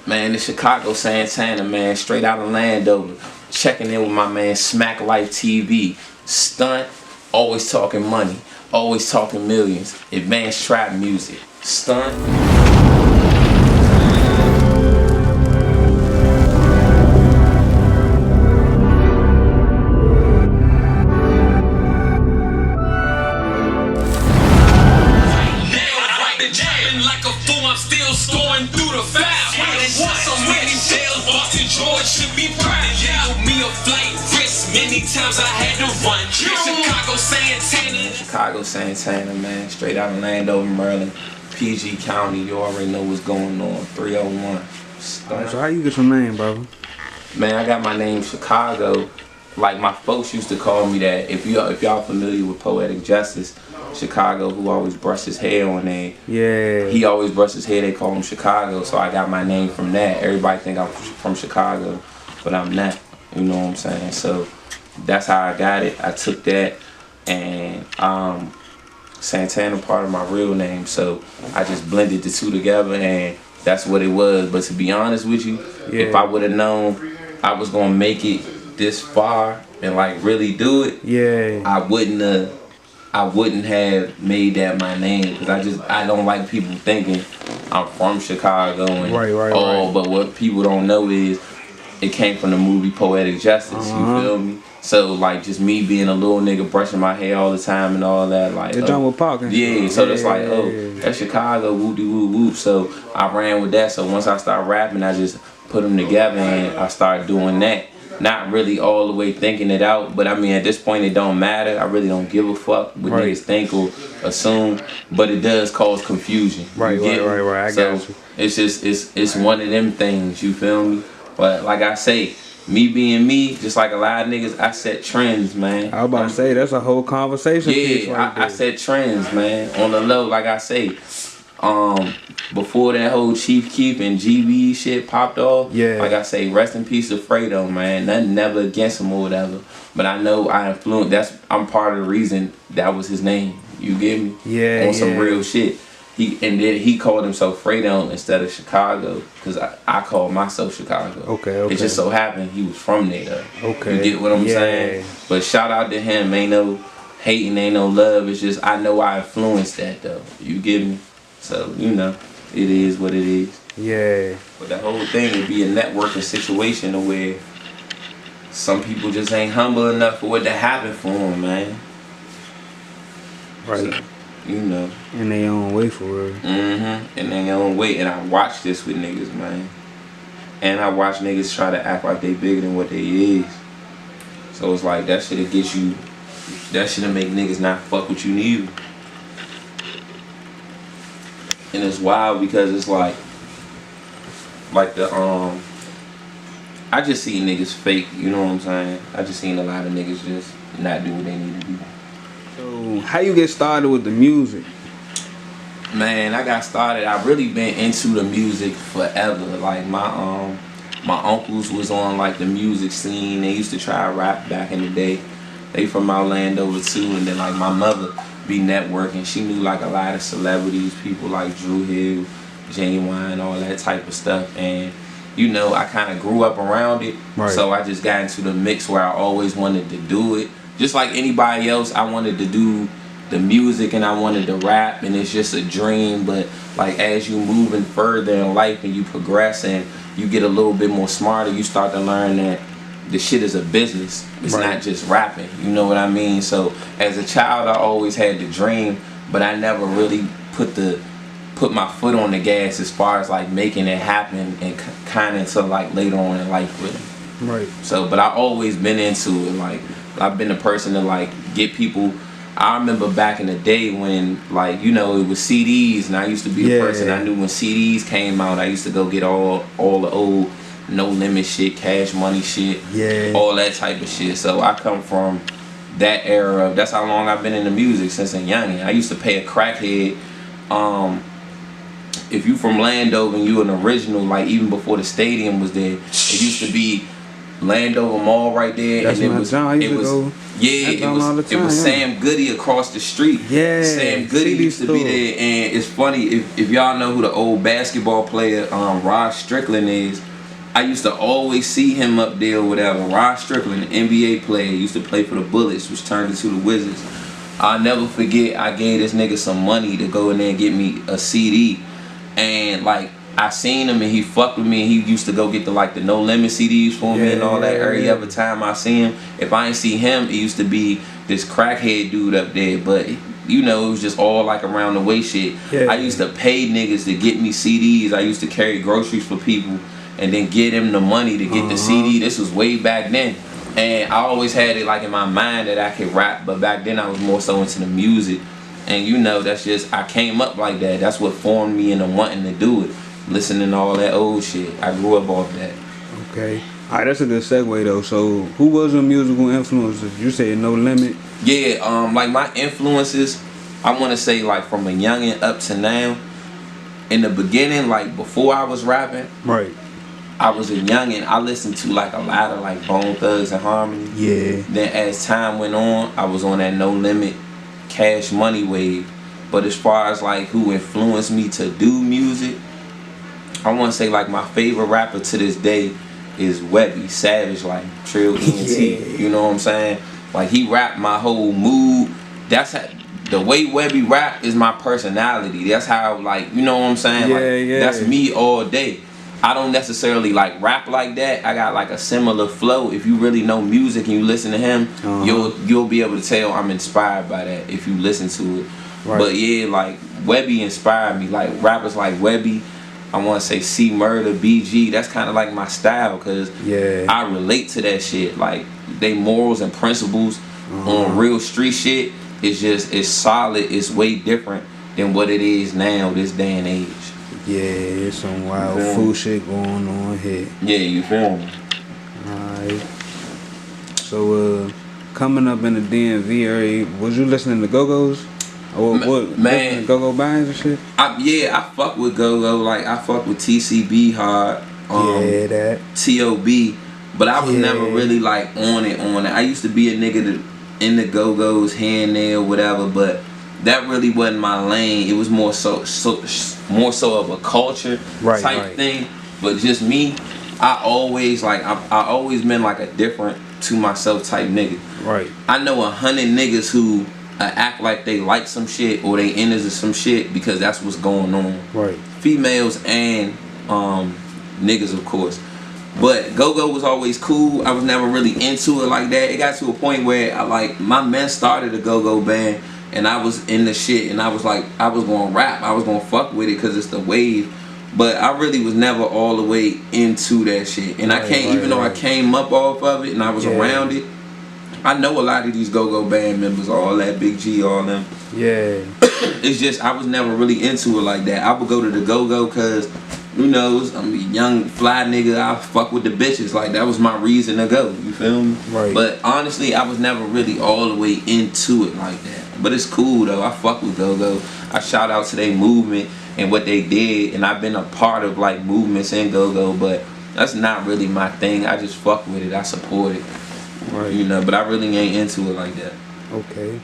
Man, the Chicago Santana, man, straight out of Landover. Checking in with my man Smack Life TV. Stunt, always talking money, always talking millions. Advanced trap music. Stunt. Like a fool, I'm still scoring through the foul. Won so many sales, Boston George should be proud. Gave me a flight risk, many times I had to run. Chicago Santana. Chicago Santana, man, straight out of Landover, Maryland, PG County. You already know what's going on. 301. So how you get your name, brother? Man, I got my name Chicago. Like my folks used to call me that. If y'all familiar with Poetic Justice, Chicago, who always brushed his hair on there. Yeah. He always brushed his hair. They call him Chicago. So I got my name from that. Everybody think I'm from Chicago, but I'm not. You know what I'm saying? So that's how I got it. I took that, and Santana part of my real name. So I just blended the two together, and that's what it was. But to be honest with you, if I would have known I was gonna make it this far and like really do it, I wouldn't have made that my name, because I don't like people thinking I'm from Chicago and right. But what people don't know is it came from the movie Poetic Justice. You feel me? So like just me being a little nigga brushing my hair all the time and all that, like John was talking. Yeah, so that's like, that's Chicago, whoop-de whoop whoop. So I ran with that. So once I started rapping, I just put them together and I started doing that. Not really all the way thinking it out, but I mean at this point it don't matter. I really don't give a fuck what niggas think or assume, but it does cause confusion. Right. I got you. It's just it's one of them things, you feel me? But like I say, me being me, just like a lot of niggas, I set trends, man. I was about to say that's a whole conversation. Yeah, I set trends, man. On the low, like I say. Before that whole Chief Keef and GB shit popped off, like I say, rest in peace to Fredo, man. Nothing never against him or whatever. But I know I influenced. I'm part of the reason that was his name. You get me? Yeah. On some real shit. Then he called himself Fredo instead of Chicago, because I called myself Chicago. Okay. It just so happened he was from there though. Okay. You get what I'm saying? But shout out to him. Ain't no hating, ain't no love. It's just I know I influenced that though. You get me? So, you know, it is what it is. Yeah. But the whole thing would be a networking situation where some people just ain't humble enough for what to happen for them, man. Right. So, you know. In their own way, for real. In their own way. And I watch this with niggas, man. And I watch niggas try to act like they bigger than what they is. So it's like that shit'll get you, that shit'll make niggas not fuck with you neither. And it's wild because it's like the I just see niggas fake, you know what I'm saying? I just seen a lot of niggas just not do what they need to do. So how you get started with the music? Man, I got started, I really been into the music forever. Like my uncles was on like the music scene. They used to try to rap back in the day. They from out Landover too, and then like my mother be networking. She knew like a lot of celebrities, people like Drew Hill, Genuine, all that type of stuff. And you know, I kind of grew up around it. So I just got into the mix where I always wanted to do it. Just like anybody else, I wanted to do the music and I wanted to rap, and it's just a dream. But like as you moving further in life and you progress and you get a little bit more smarter, you start to learn that the shit is a business. It's not just rapping. You know what I mean? So as a child, I always had the dream, but I never really put my foot on the gas as far as like making it happen, and kind of until like later on in life, really. So, but I always been into it. Like I've been the person to like get people. I remember back in the day when, like, you know, it was CDs, and I used to be the person I knew when CDs came out. I used to go get all the old No Limit shit, Cash Money shit, all that type of shit. So I come from that era. That's how long I've been in the music, since a youngin'. I used to pay a crackhead. If you from Landover and you an original, like even before the stadium was there, it used to be Landover Mall right there, That's and my joint. I used to go. yeah, that joint all the it was time, yeah. Sam Goody across the street. Yeah, Sam Goody CD used to be store. there, and it's funny if y'all know who the old basketball player Rod Strickland is. I used to always see him up there or whatever. Rod Strickland, an NBA player, used to play for the Bullets, which turned into the Wizards. I'll never forget, I gave this nigga some money to go in there and get me a CD. And like, I seen him and he fucked with me, and he used to go get the No Limit CDs for me and all that. Every other time I see him, if I ain't see him, it used to be this crackhead dude up there. But you know, it was just all like around the way shit. I used to pay niggas to get me CDs. I used to carry groceries for people and then get them the money to get the CD. This was way back then. And I always had it like in my mind that I could rap, but back then I was more so into the music. And you know, that's just, I came up like that. That's what formed me into wanting to do it. Listening to all that old shit. I grew up off that. Okay. Alright, that's a good segue though. So who was your musical influences? You said No Limit. Yeah, like my influences, I wanna say like from a youngin' up to now. In the beginning, like before I was rapping, Right. I was a youngin', I listened to like a lot of like Bone Thugs and Harmony. Yeah. Then as time went on, I was on that No Limit Cash Money wave. But as far as like who influenced me to do music, I want to say like my favorite rapper to this day is Webby, Savage, like Trill ENT. You know what I'm saying? Like he rapped my whole mood. That's how, the way Webby rap is my personality. That's how, like, you know what I'm saying? That's me all day. I don't necessarily like rap like that. I got like a similar flow. If you really know music and you listen to him, you'll be able to tell I'm inspired by that if you listen to it. Right. But yeah, like Webby inspired me. Like rappers like Webby, I want to say C Murder, BG. That's kind of like my style, cause I relate to that shit. Like they morals and principles on real street shit. It's solid. It's way different than what it is now, this day and age. Yeah, it's some wild food shit going on here. Yeah, you feel me? Alright. So, coming up in the DMV area, was you listening to Go-Go's? Or what? Man, Go-Go Bands and shit? I fuck with Go-Go. Like, I fuck with TCB hard. That. T.O.B. But I was never really, like, on it. I used to be a nigga that in the Go-Go's here and there, whatever, but that really wasn't my lane. It was more so of a culture type thing. But just me, I always been like a different to myself type nigga. Right. I know 100 niggas who act like they like some shit or they into some shit because that's what's going on. Right. Females and niggas, of course. But Go-Go was always cool. I was never really into it like that. It got to a point where my man started a Go-Go band and I was in the shit and I was like, I was gonna rap. I was gonna fuck with it because it's the wave. But I really was never all the way into that shit. And I can't, even though I came up off of it and I was around it, I know a lot of these Go-Go band members, all that Big G, all them. Yeah. It's just, I was never really into it like that. I would go to the Go-Go because, who knows, I'm a young fly nigga, I fuck with the bitches. Like, that was my reason to go, you feel me? Right. But honestly, I was never really all the way into it like that. But it's cool though, I fuck with Go-Go. I shout out to their movement and what they did, and I've been a part of like movements in Go-Go, but that's not really my thing. I just fuck with it, I support it. Right. You know, but I really ain't into it like that. Okay.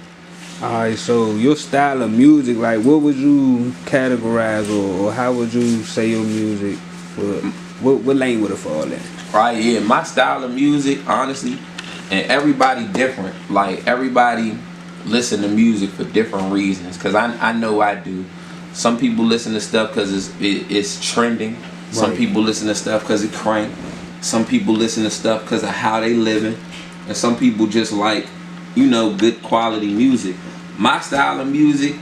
Alright, so your style of music, like what would you categorize or how would you say your music? What lane would it fall in? Right, yeah, my style of music, honestly, and everybody different. Like everybody listen to music for different reasons, cause I know I do. Some people listen to stuff cause it's trending. Right. Some people listen to stuff cause it crank. Some people listen to stuff cause of how they living. And some people just like, you know, good quality music. My style of music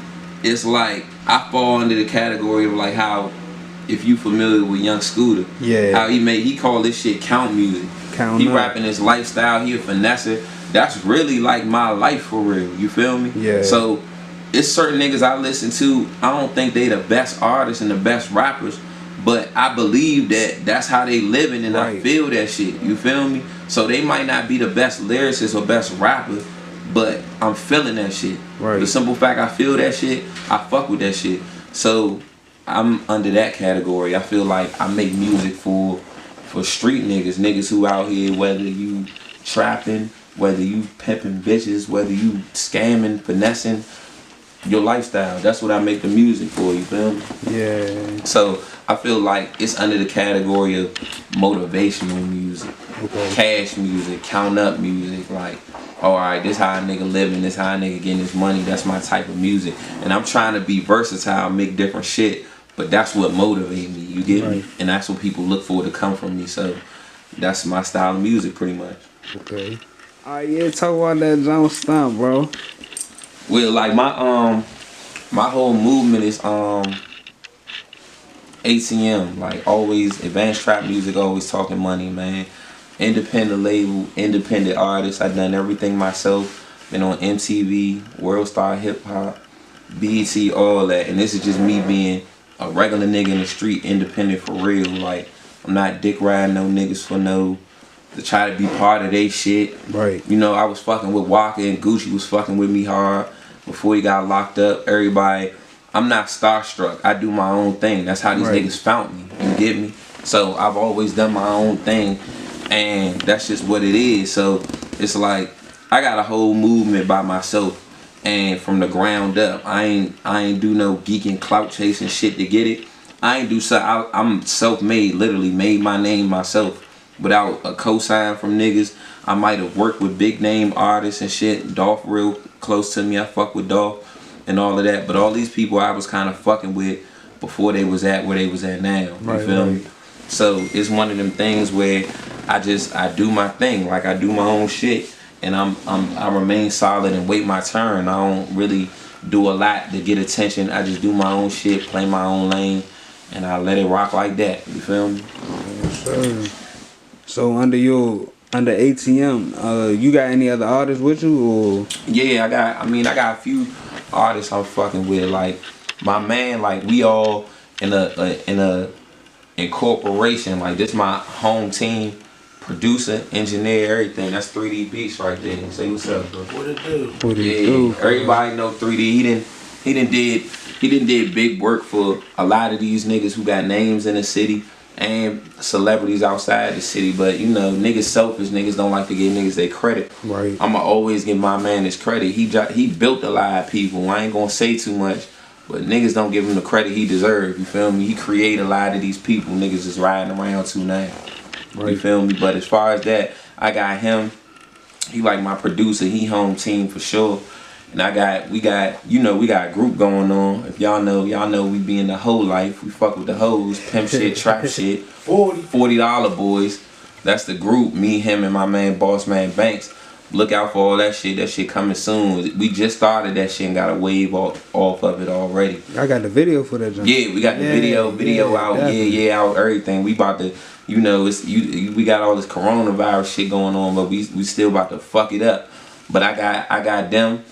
is like, I fall under the category of like how, if you familiar with Young Scooter, how he call this shit count music. He rapping his lifestyle, he a finesser. That's really like my life for real, you feel me? Yeah. So it's certain niggas I listen to, I don't think they the best artists and the best rappers, but I believe that that's how they living and I feel that shit, you feel me? So they might not be the best lyricist or best rapper, but I'm feeling that shit. Right. The simple fact I feel that shit, I fuck with that shit. So I'm under that category. I feel like I make music for for street niggas who out here, whether you trapping, whether you pimping bitches, whether you scamming, finessing, your lifestyle. That's what I make the music for, you feel me? Yeah. So I feel like it's under the category of motivational music, cash music, count up music, like, alright, this how a nigga living, this how a nigga getting his money, that's my type of music. And I'm trying to be versatile, make different shit, but that's what motivates me, you get me? And that's what people look for to come from me, so that's my style of music pretty much. Okay. Alright, yeah, talk about that John Stump, bro. Well, like my whole movement is ATM, like always advanced trap music, always talking money, man. Independent label, independent artist. I done everything myself. Been on MTV, World Star Hip Hop, BET, all that. And this is just me being a regular nigga in the street, independent for real. Like, I'm not dick riding no niggas for no, to try to be part of they shit. Right. You know, I was fucking with Walker and Gucci was fucking with me hard before he got locked up. Everybody, I'm not starstruck. I do my own thing. That's how these niggas found me. You get me? So I've always done my own thing, and that's just what it is. So it's like I got a whole movement by myself, and from the ground up. I ain't do no geeking, clout chasing shit to get it. I ain't do so. I'm self-made. Literally made my name myself without a cosign from niggas. I might have worked with big name artists and shit. Dolph real close to me. I fuck with Dolph and all of that. But all these people I was kind of fucking with before they was at where they was at now. You feel me? So it's one of them things where I do my thing. Like, I do my own shit, and I remain solid and wait my turn. I don't really do a lot to get attention. I just do my own shit, play my own lane, and I let it rock like that. You feel me? Yes, sir. So under ATM, you got any other artists with you, or? Yeah, I got a few artists I'm fucking with. Like my man, like we all in a incorporation. Like this my home team, producer, engineer, everything. That's 3D Beats right there. Say what's up, bro. What it do? What it do? Everybody know 3D. He done did big work for a lot of these niggas who got names in the city and celebrities outside the city. But you know, niggas selfish. Niggas don't like to give niggas their credit. Right. I'ma always give my man his credit. He built a lot of people. I ain't gonna say too much, but niggas don't give him the credit he deserves. You feel me? He created a lot of these people niggas is riding around to now. Right. You feel me? But as far as that, I got him. He like my producer. He home team for sure. And we got a group going on. If y'all know we be in the hoe life. We fuck with the hoes, pimp shit, trap shit. $40 boys. That's the group. Me, him, and my man, Boss Man Banks. Look out for all that shit. That shit coming soon. We just started that shit and got a wave off of it already. I got the video for that jump. Yeah, we got the video out. Definitely. Out everything. We about to, we got all this coronavirus shit going on, but we still about to fuck it up. But I got them.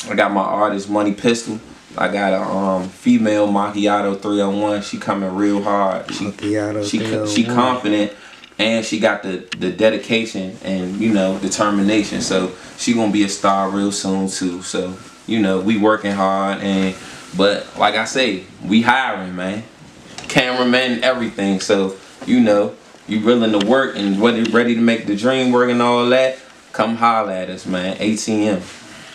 I got my artist Money Pistol. I got a female Macchiato 301. She coming real hard. She confident, and she got the dedication and determination. So she gonna be a star real soon too. So we working hard, but like I say, we hiring, man. Cameramen, everything. So you willing to work and ready to make the dream work and all that. Come holler at us, man. ATM.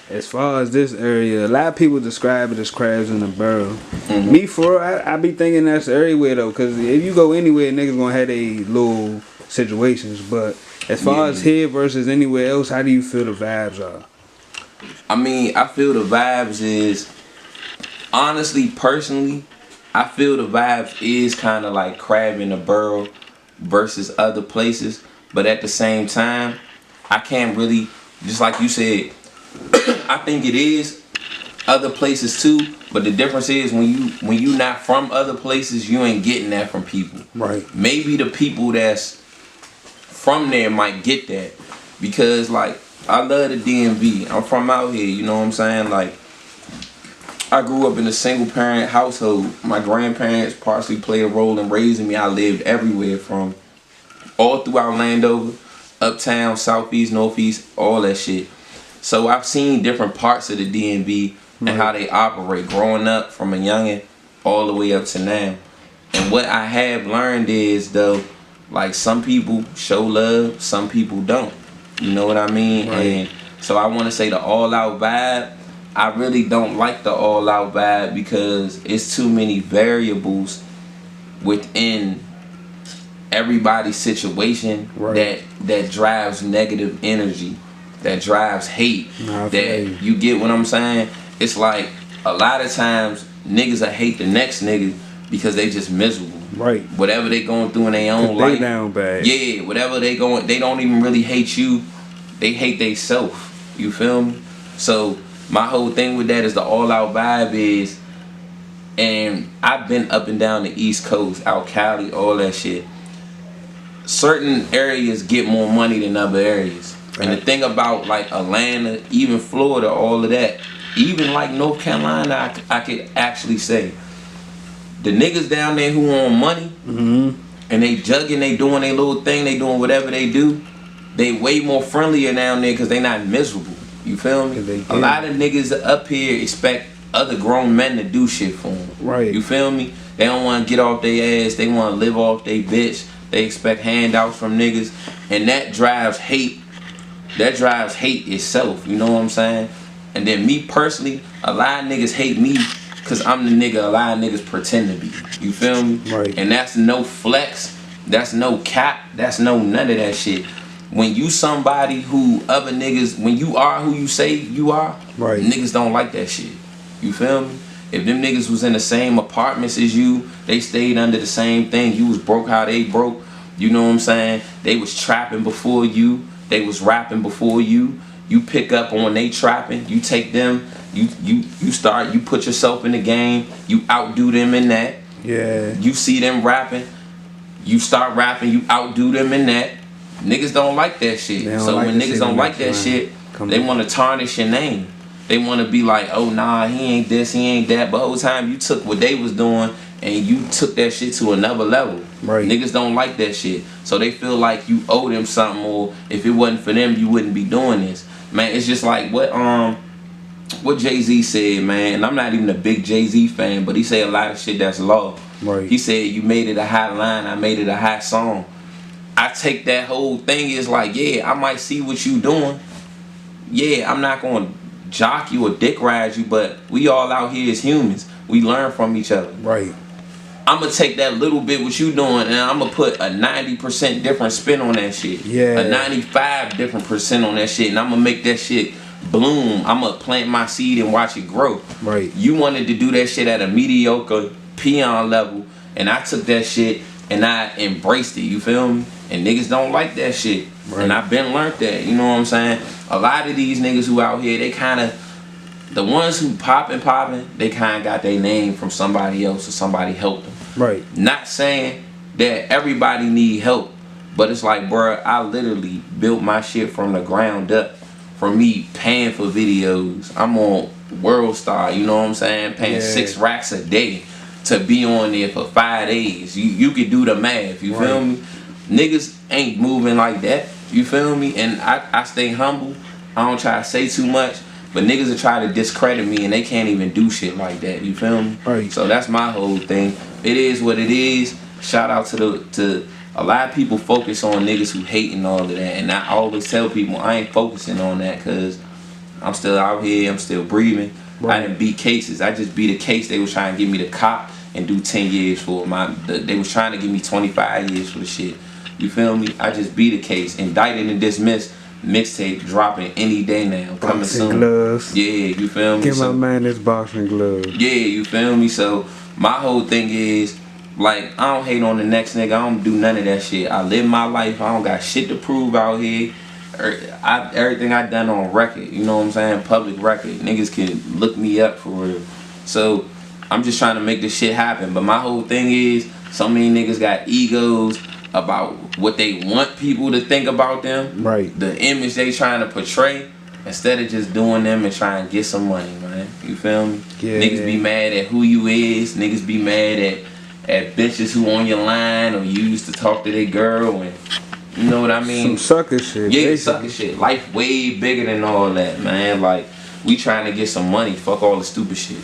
As far as this area, a lot of people describe it as crabs in a barrel. Mm-hmm. Me, I be thinking that's everywhere though, because if you go anywhere, niggas gonna have they little situations. But as far as here versus anywhere else, how do you feel the vibes are? I feel the vibes is, honestly, personally, I feel the vibes is kind of like crab in a barrel versus other places. But at the same time, I can't really, just like you said, I think it is other places too, but the difference is when you not from other places, you ain't getting that from people. Right. Maybe the people that's from there might get that, because like I love the DMV. I'm from out here, you know what I'm saying? Like I grew up in a single parent household. My grandparents partially played a role in raising me. I lived everywhere from all throughout Landover, uptown, southeast, northeast, all that shit. So I've seen different parts of the DMV and how they operate, growing up from a youngin' all the way up to now. And what I have learned is, though, Like, some people show love, some people don't. You know what I mean? Right. And so I want to say the all out vibe. I really don't like the all out vibe because it's too many variables within everybody's situation that drives negative energy, that drives hate. That you get what I'm saying? It's like a lot of times niggas will hate the next nigga because they just miserable. Right. Whatever they going through in their own life. They down bad. Yeah, whatever they going, they don't even really hate you. They hate they self. You feel me? So my whole thing with that is the all out vibe is, and I've been up and down the East Coast, out Cali, all that shit. Certain areas get more money than other areas. And the thing about like Atlanta, even Florida, all of that, even like North Carolina, I could actually say, the niggas down there who on money, and they jugging, they doing their little thing, they doing whatever they do, they way more friendlier down there because they not miserable. You feel me? A lot of niggas up here expect other grown men to do shit for them. Right. You feel me? They don't want to get off their ass. They want to live off their bitch. They expect handouts from niggas. And that drives hate. That drives hate itself. You know what I'm saying? And then me personally, a lot of niggas hate me because I'm the nigga a lot of niggas pretend to be. You feel me? Right. And that's no flex. That's no cap. That's no none of that shit. When you somebody who other niggas, when you are who you say you are, right, niggas don't like that shit. You feel me? If them niggas was in the same apartments as you, they stayed under the same thing, you was broke how they broke, you know what I'm saying? They was trapping before you, they was rapping before you pick up on they trapping, you take them, you put yourself in the game, you outdo them in that. Yeah. You see them rapping, you start rapping, you outdo them in that. Niggas don't like that shit. So when niggas don't like that shit, they want to tarnish your name. They want to be like, oh nah, he ain't this, he ain't that. But the whole time you took what they was doing and you took that shit to another level. Right. Niggas don't like that shit. So they feel like you owe them something, or if it wasn't for them, you wouldn't be doing this. Man, it's just like what Jay-Z said, man. And I'm not even a big Jay-Z fan, but he said a lot of shit that's law. Right. He said, you made it a hot line, I made it a hot song. I take that whole thing as like, yeah, I might see what you doing. Yeah, I'm not going to jock you or dick ride you, but we all out here as humans. We learn from each other. Right. I'm going to take that little bit what you doing and I'm going to put a 90% different spin on that shit. Yeah. A 95 different percent on that shit. And I'm going to make that shit bloom. I'm going to plant my seed and watch it grow. Right. You wanted to do that shit at a mediocre peon level, and I took that shit and I embraced it. You feel me? And niggas don't like that shit. Right. And I've been learned that. You know what I'm saying? A lot of these niggas who out here, they kind of, the ones who popping, they kind of got their name from somebody else or somebody helped them. Right. Not saying that everybody need help, but it's like, bruh, I literally built my shit from the ground up. From me paying for videos. I'm on World Star, you know what I'm saying? Paying 6 racks a day to be on there for 5 days. You could do the math, you feel me? Niggas ain't moving like that, you feel me? And I stay humble. I don't try to say too much, but niggas will try to discredit me and they can't even do shit like that, you feel me? Right. So that's my whole thing. It is what it is. Shout out to a lot of people focus on niggas who hate and all of that, and I always tell people I ain't focusing on that because I'm still out here, I'm still breathing. Right. I didn't beat cases. I just beat a case they was trying to give me the cop and do 10 years for. They was trying to give me 25 years for the shit. You feel me? I just beat a case. Indicted and dismissed. Mixtape dropping any day now. Coming soon. Gloves. Yeah, you feel me? Give my man his boxing gloves. Yeah, you feel me? So my whole thing is, like, I don't hate on the next nigga. I don't do none of that shit. I live my life. I don't got shit to prove out here. Everything I done on record. You know what I'm saying? Public record. Niggas can look me up for real. So I'm just trying to make this shit happen. But my whole thing is, so many niggas got egos about what they want people to think about them. Right. The image they trying to portray. Instead of just doing them and trying to get some money, man. You feel me? Yeah. Niggas be mad at who you is. Niggas be mad at bitches who on your line or you used to talk to their girl, and you know what I mean? Some sucker shit. Yeah, basically. Sucker shit. Life way bigger than all that, man. Like, we trying to get some money. Fuck all the stupid shit.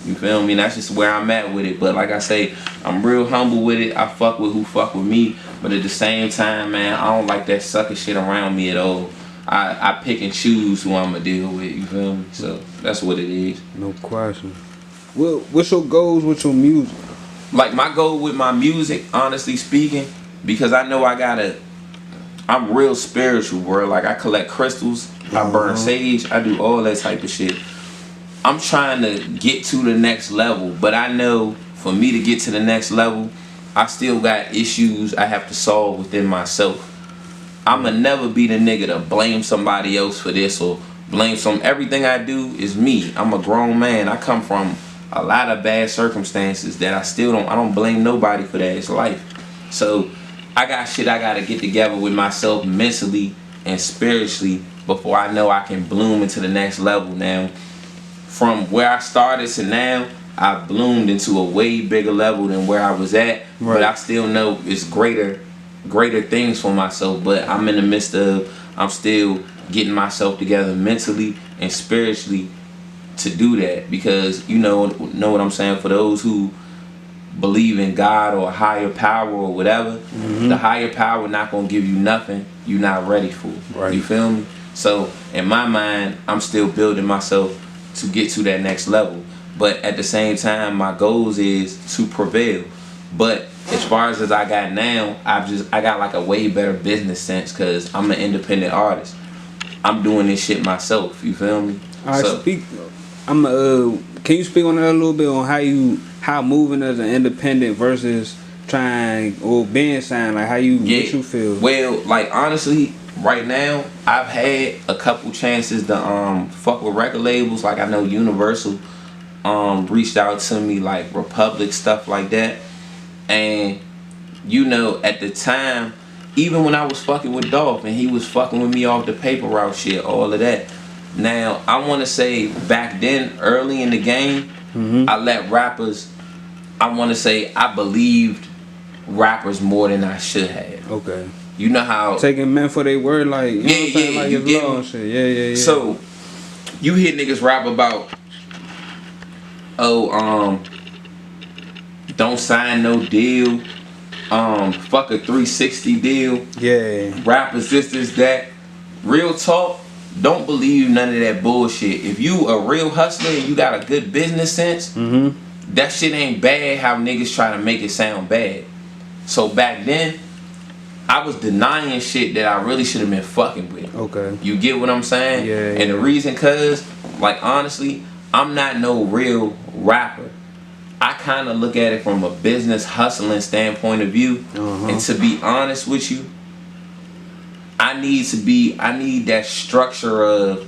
You feel me? That's just where I'm at with it. But like I say, I'm real humble with it. I fuck with who fuck with me. But at the same time, man, I don't like that sucker shit around me at all. I pick and choose who I'ma deal with. You feel me? So that's what it is. No question. Well, what's your goals with your music? Like my goal with my music, honestly speaking, because I know I'm real spiritual, bro. Like I collect crystals, I burn sage, I do all that type of shit. I'm trying to get to the next level, but I know for me to get to the next level, I still got issues I have to solve within myself. I'ma never be the nigga to blame somebody else for this or blame everything I do is me. I'm a grown man. I come from a lot of bad circumstances that I don't blame nobody for that. It's life. So I got shit I gotta get together with myself mentally and spiritually before I know I can bloom into the next level. Now, from where I started to now, I've bloomed into a way bigger level than where I was at. Right. But I still know it's greater things for myself. But I'm in the midst of, I'm still getting myself together mentally and spiritually to do that, because you know what I'm saying, for those who believe in God or a higher power or whatever, the higher power not gonna give you nothing you're not ready for. Right. You feel me? So in my mind, I'm still building myself to get to that next level, but at the same time my goals is to prevail. But as far as I got now, I got like a way better business sense because I'm an independent artist. I'm doing this shit myself. You feel me? Can you speak on that a little bit, on how moving as an independent versus trying or being signed, like what you feel? Well, like honestly, right now I've had a couple chances to fuck with record labels. Like I know Universal reached out to me, like Republic, stuff like that. And you know, at the time, even when I was fucking with Dolph and he was fucking with me off the paper route shit, all of that. Now, I want to say back then, early in the game, I let rappers, I want to say I believed rappers more than I should have. Okay. You know how... Taking men for their word, like, you know what I'm saying? Like it's law and shit. Yeah. So, you hear niggas rap about, don't sign no deal, fuck a 360 deal. Yeah. Rappers this, that. Real talk. Don't believe none of that bullshit. If you a real hustler and you got a good business sense, that shit ain't bad how niggas try to make it sound bad. So back then, I was denying shit that I really should have been fucking with. Okay. You get what I'm saying? Yeah. And the reason, cause, like honestly, I'm not no real rapper. I kind of look at it from a business hustling standpoint of view. And to be honest with you, I need that structure of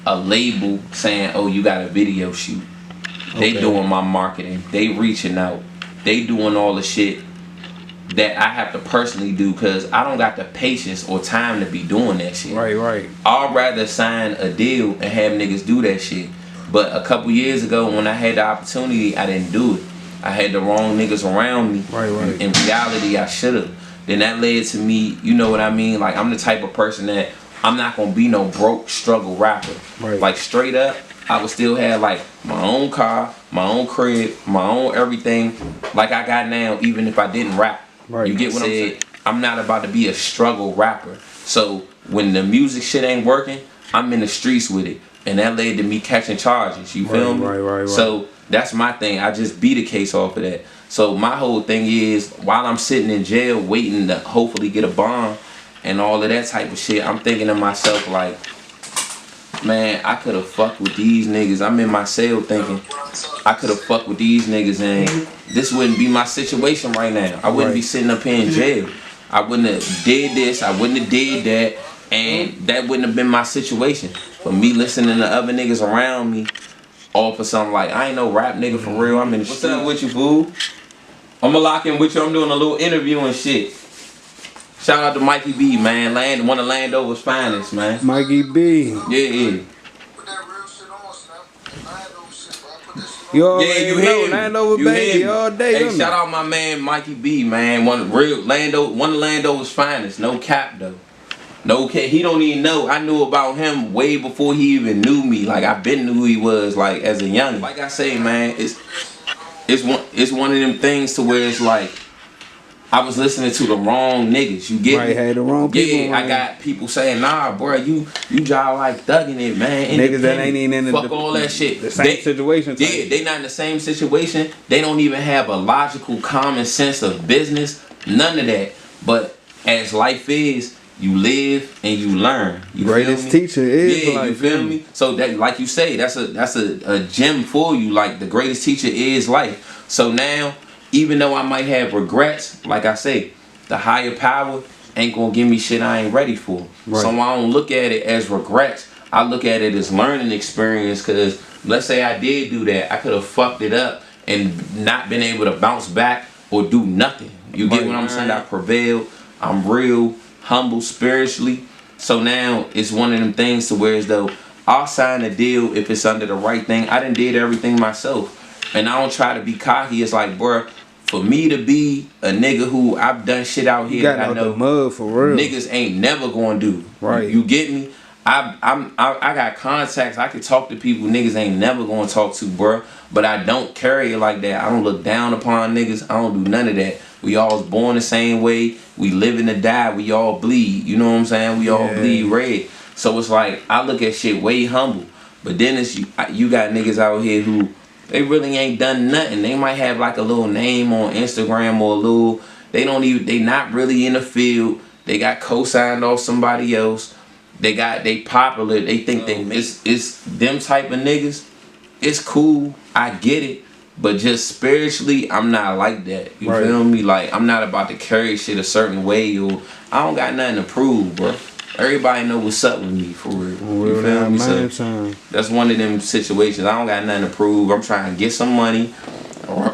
a label saying, oh, you got a video shoot. They doing my marketing. They reaching out. They doing all the shit that I have to personally do, because I don't got the patience or time to be doing that shit. Right. I'd rather sign a deal and have niggas do that shit. But a couple years ago when I had the opportunity, I didn't do it. I had the wrong niggas around me. Right. In reality, I should have. Then that led to me, you know what I mean? Like, I'm the type of person that I'm not going to be no broke struggle rapper. Right. Like, straight up, I would still have, like, my own car, my own crib, my own everything, like I got now, even if I didn't rap. Right. You get what I'm saying? I'm not about to be a struggle rapper. So, when the music shit ain't working, I'm in the streets with it. And that led to me catching charges. You feel me? Right. So, that's my thing. I just beat a case off of that. So my whole thing is, while I'm sitting in jail waiting to hopefully get a bond and all of that type of shit, I'm thinking to myself like, man, I could have fucked with these niggas. I'm in my cell thinking I could have fucked with these niggas and this wouldn't be my situation right now. I wouldn't be sitting up here in jail. I wouldn't have did this. I wouldn't have did that. And that wouldn't have been my situation. For me listening to other niggas around me all for something like, I ain't no rap nigga for real. I'm in the What's up with you, fool? I'ma lock in with you. I'm doing a little interview and shit. Shout out to Mikey B, man. One of Landover's finest, man. Mikey B. Yeah. You know Landover baby all day. Hey, shout out my man Mikey B, man. One of Landover's finest. No cap though. No, he don't even know. I knew about him way before he even knew me. Like I been knew who he was. Like as a young. Like I say, man, it's one of them things to where it's like I was listening to the wrong niggas. You get me? Had the wrong people. Yeah, I got people saying, nah, bro, you jive like thugging it, man. Niggas that ain't even in fuck all that shit. The same situation. Yeah, they not in the same situation. They don't even have a logical, common sense of business. None of that. But as life is, you live and you learn. You greatest teacher is life. You feel me? So that, like you say, that's a gem for you. Like the greatest teacher is life. So now, even though I might have regrets, like I say, the higher power ain't gonna give me shit I ain't ready for. Right. So I don't look at it as regrets. I look at it as learning experience. Cause let's say I did do that, I could have fucked it up and not been able to bounce back or do nothing. You get what I'm saying? I prevailed. I'm real humble spiritually. So now it's one of them things to where as though I'll sign a deal if it's under the right thing. I done did everything myself. And I don't try to be cocky. It's like, bruh, for me to be a nigga who I've done shit out here that I know the mud for real. Niggas ain't never gonna do. Right. You get me? I got contacts. I can talk to people niggas ain't never gonna talk to, bruh. But I don't carry it like that. I don't look down upon niggas. I don't do none of that. We all was born the same way. We live and die. We all bleed. You know what I'm saying? We all bleed red. So it's like I look at shit way humble. But then it's you got niggas out here who they really ain't done nothing. They might have like a little name on Instagram or a little. They not really in the field. They got co-signed off somebody else. They popular. They think it's them type of niggas. It's cool. I get it. But just spiritually, I'm not like that. You feel me? Like I'm not about to carry shit a certain way or I don't got nothing to prove, bro. Everybody know what's up with me for real. You feel me? So that's one of them situations. I don't got nothing to prove. I'm trying to get some money,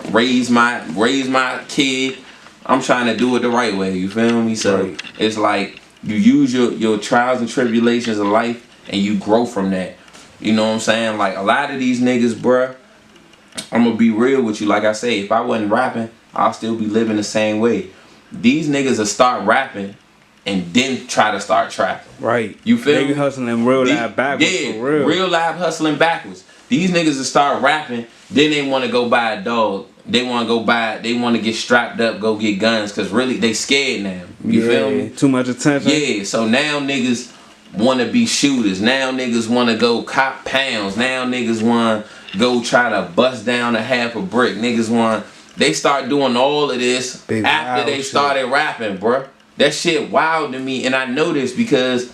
raise my kid. I'm trying to do it the right way. You feel me? So it's like you use your trials and tribulations of life and you grow from that. You know what I'm saying? Like a lot of these niggas, bruh, I'm gonna be real with you. Like I say, if I wasn't rapping, I'll still be living the same way. These niggas will start rapping and then try to start trapping. Right. You feel me? Hustling real life backwards. Yeah, for real. Real life hustling backwards. These niggas will start rapping, then they want to go buy a dog. They want to get strapped up, go get guns, because really they scared now. You feel me? Too much attention. Yeah, so now niggas want to be shooters. Now niggas want to go cop pounds. Now niggas want to go try to bust down a half a brick. They start doing all of this after they started rapping, bruh. That shit wild to me, and I know this because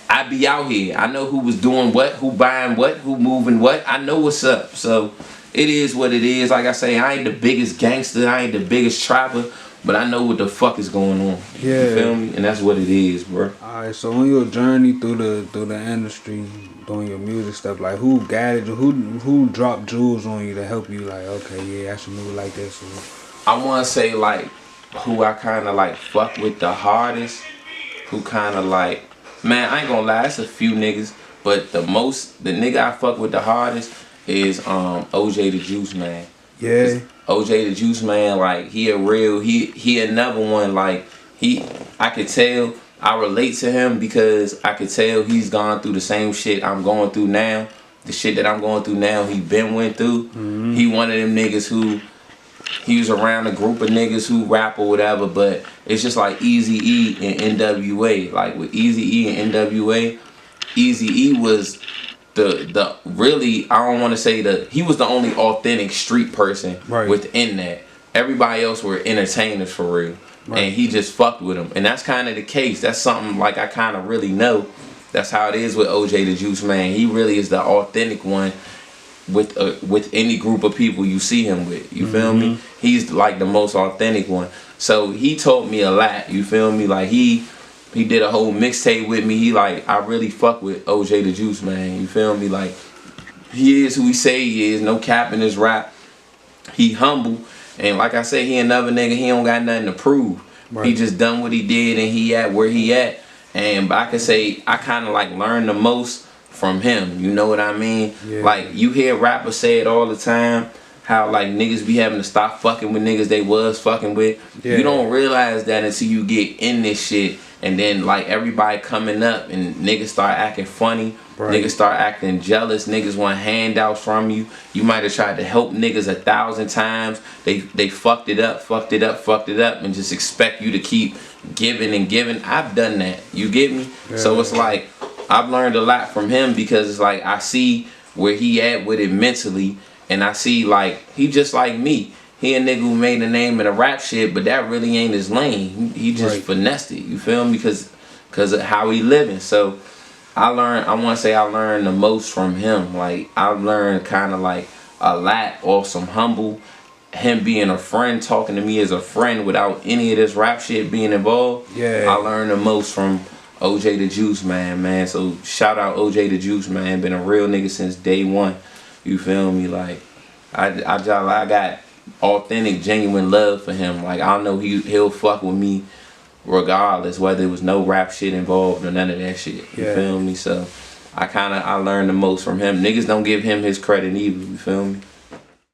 I be out here. I know who was doing what, who buying what, who moving what. I know what's up. So it is what it is. Like I say, I ain't the biggest gangster. I ain't the biggest trapper. But I know what the fuck is going on. Yeah. You feel me? And that's what it is, bro. Alright, so on your journey through the industry, doing your music stuff, like who guided you? Who dropped jewels on you to help you? Like, okay, yeah, I should move like this. I want to say like who I kind of like fuck with the hardest. Who kind of like, man, I ain't gonna lie, it's a few niggas, but the nigga I fuck with the hardest is OJ the Juiceman. Yeah. OJ the Juiceman, like he another one, like I could tell I relate to him because I could tell he's gone through the same shit I'm going through now. The shit that I'm going through now, he went through. Mm-hmm. He one of them niggas who he was around a group of niggas who rap or whatever, but it's just like Eazy-E and NWA. Like with Eazy-E and NWA, Eazy-E was the really, I don't want to say he was the only authentic street person within that. Everybody else were entertainers for real. And he just fucked with them. And that's kind of the case. That's something like I kind of really know. That's how it is with OJ the Juiceman. He really is the authentic one with any group of people you see him with. You feel me? He's like the most authentic one. So he taught me a lot. You feel me? Like he did a whole mixtape with me. He like, I really fuck with OJ the Juiceman. You feel me? Like he is who he say he is. No cap in his rap. He humble. And like I said, he another nigga, he don't got nothing to prove. He just done what he did and he at where he at. And I can say I kind of like learned the most from him. You know what I mean? Yeah. Like you hear rappers say it all the time, how like niggas be having to stop fucking with niggas they was fucking with. Yeah. You don't realize that until you get in this shit And then like everybody coming up and niggas start acting funny. Right. Niggas start acting jealous. Niggas want handouts from you. You might have tried to help niggas 1,000 times. They fucked it up, and just expect you to keep giving and giving. I've done that. You get me? Yeah. So it's like I've learned a lot from him because it's like I see where he at with it mentally, and I see like he just like me. He a nigga who made a name in the rap shit, but that really ain't his lane. He just finessed it. You feel me? Because of how he living. So I want to say I learned the most from him. Like I learned kind of like a lot off some humble. Him being a friend, talking to me as a friend without any of this rap shit being involved. Yeah. I learned the most from OJ the Juiceman, man. So shout out OJ the Juiceman. Been a real nigga since day one. You feel me? Like I got authentic, genuine love for him. Like I know he'll fuck with me regardless, whether it was no rap shit involved or none of that shit. You feel me? So I learned the most from him. Niggas don't give him his credit either. You feel me?